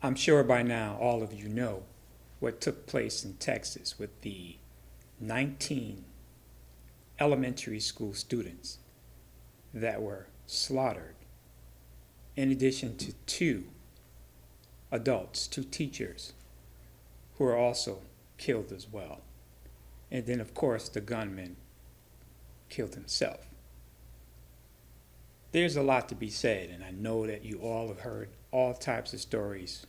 I'm sure by now all of you know what took place in Texas with the 19 elementary school students that were slaughtered, in addition to two adults, two teachers, who were also killed as well. And then, of course, the gunman killed himself. There's a lot to be said, and I know that you all have heard all types of stories.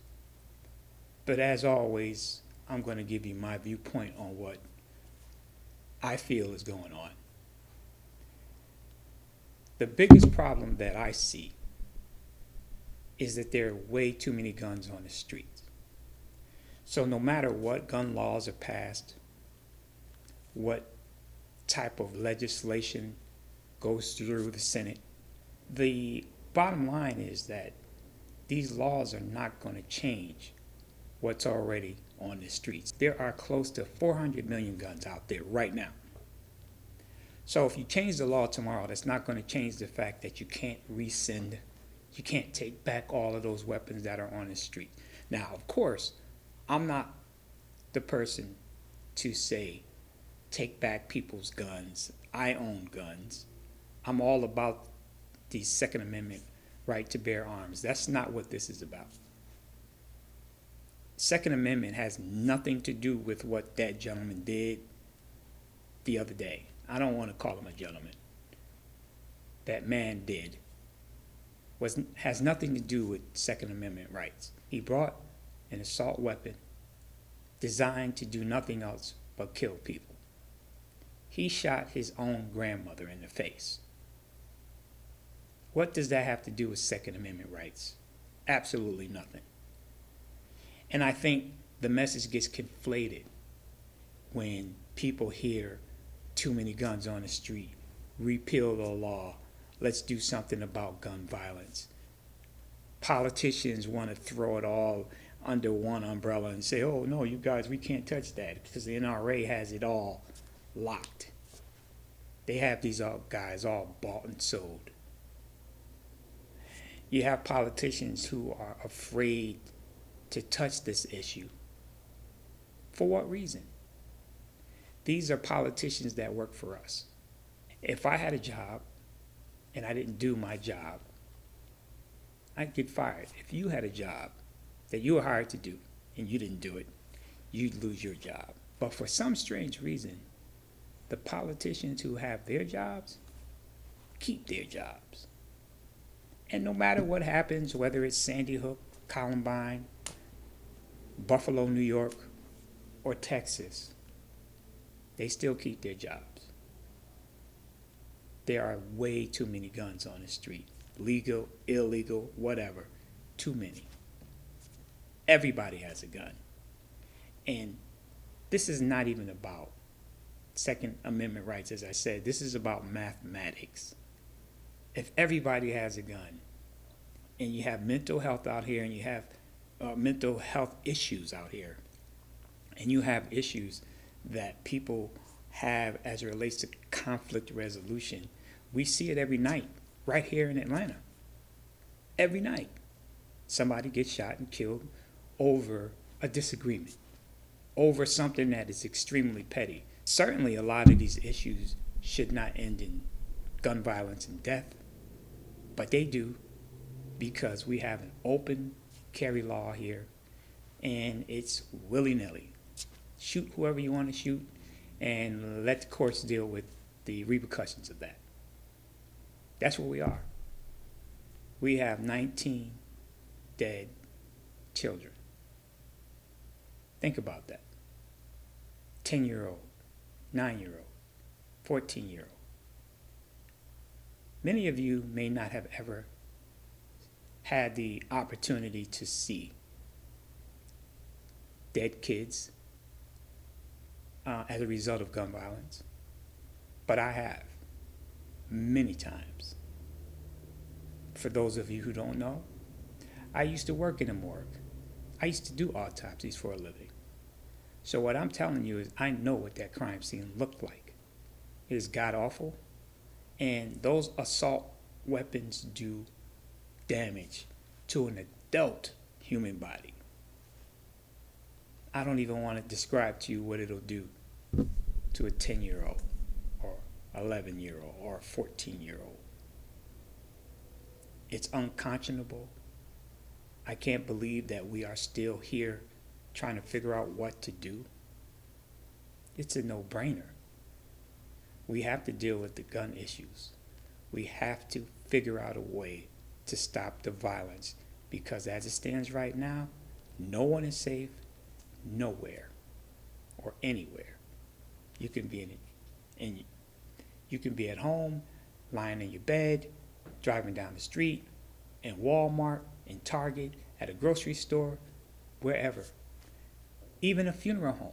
But as always, I'm going to give you my viewpoint on what I feel is going on. The biggest problem that I see is that there are way too many guns on the streets. So no matter what gun laws are passed, what type of legislation goes through the Senate, the bottom line is that these laws are not going to change what's already on the streets. There are close to 400 million guns out there right now. So if you change the law tomorrow, that's not going to change the fact that you can't rescind, you can't take back all of those weapons that are on the street. Now, of course, I'm not the person to say take back people's guns. I own guns. I'm all about the Second Amendment right to bear arms. That's not what this is about. Second Amendment has nothing to do with what that gentleman did the other day. I don't want to call him a gentleman. That man did has nothing to do with Second Amendment rights. He brought an assault weapon designed to do nothing else but kill people. He shot his own grandmother in the face. What does that have to do with Second Amendment rights? Absolutely nothing. And I think the message gets conflated when people hear too many guns on the street, repeal the law, let's do something about gun violence. Politicians want to throw it all under one umbrella and say, oh no, you guys, we can't touch that because the NRA has it all locked. They have these guys all bought and sold. You have politicians who are afraid to touch this issue. For what reason? These are politicians that work for us. If I had a job and I didn't do my job, I'd get fired. If you had a job that you were hired to do and you didn't do it, you'd lose your job. But for some strange reason, the politicians who have their jobs keep their jobs. And no matter what happens, whether it's Sandy Hook, Columbine, Buffalo, New York, or Texas, they still keep their jobs. There are way too many guns on the street. Legal, illegal, whatever. Too many. Everybody has a gun. And this is not even about Second Amendment rights, as I said. This is about mathematics. If everybody has a gun, and you have mental health out here, and you have mental health issues out here, and you have issues that people have as it relates to conflict resolution, we see it every night right here in Atlanta. Every night, somebody gets shot and killed over a disagreement, over something that is extremely petty. Certainly, a lot of these issues should not end in gun violence and death, but they do because we have an open carry law here, and it's willy-nilly. Shoot whoever you want to shoot, and let the courts deal with the repercussions of that. That's where we are. We have 19 dead children. Think about that. 10-year-old, 9-year-old, 14-year-old. Many of you may not have ever had the opportunity to see dead kids as a result of gun violence, but I have many times. For those of you who don't know, I used to work in a morgue. I used to do autopsies for a living. So what I'm telling you is I know what that crime scene looked like. It is god awful, and those assault weapons do damage to an adult human body. I don't even want to describe to you what it'll do to a 10-year-old or 11-year-old or a 14-year-old. It's unconscionable. I can't believe that we are still here trying to figure out what to do. It's a no-brainer. We have to deal with the gun issues. We have to figure out a way to stop the violence, because as it stands right now, no one is safe nowhere or anywhere. You can be you can be at home, lying in your bed, driving down the street, in Walmart, in Target, at a grocery store, wherever. Even a funeral home.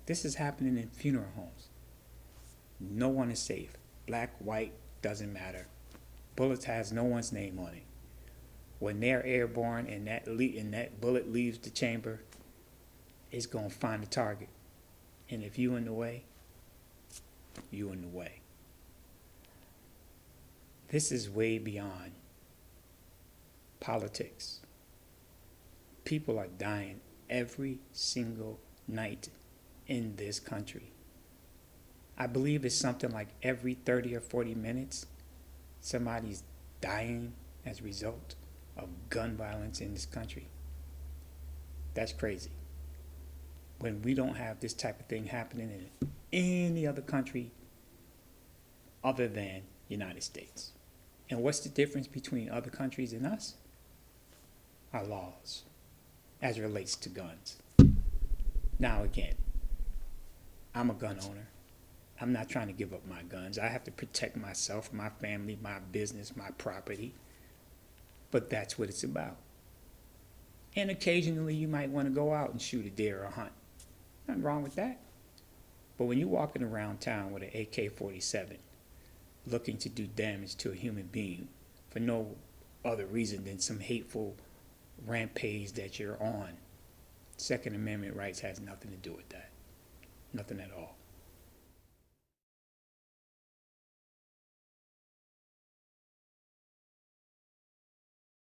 This is happening in funeral homes. No one is safe. Black, white, doesn't matter. Bullets has no one's name on it. When they're airborne and that bullet leaves the chamber, it's going to find the target. And if you in the way, you in the way. This is way beyond politics. People are dying every single night in this country. I believe it's something like every 30 or 40 minutes, somebody's dying as a result of gun violence in this country. That's crazy. When we don't have this type of thing happening in any other country other than United States. And what's the difference between other countries and us? Our laws, as it relates to guns. Now again, I'm a gun owner. I'm not trying to give up my guns. I have to protect myself, my family, my business, my property. But that's what it's about. And occasionally you might want to go out and shoot a deer or hunt. Nothing wrong with that. But when you're walking around town with an AK-47 looking to do damage to a human being for no other reason than some hateful rampage that you're on, Second Amendment rights has nothing to do with that. Nothing at all.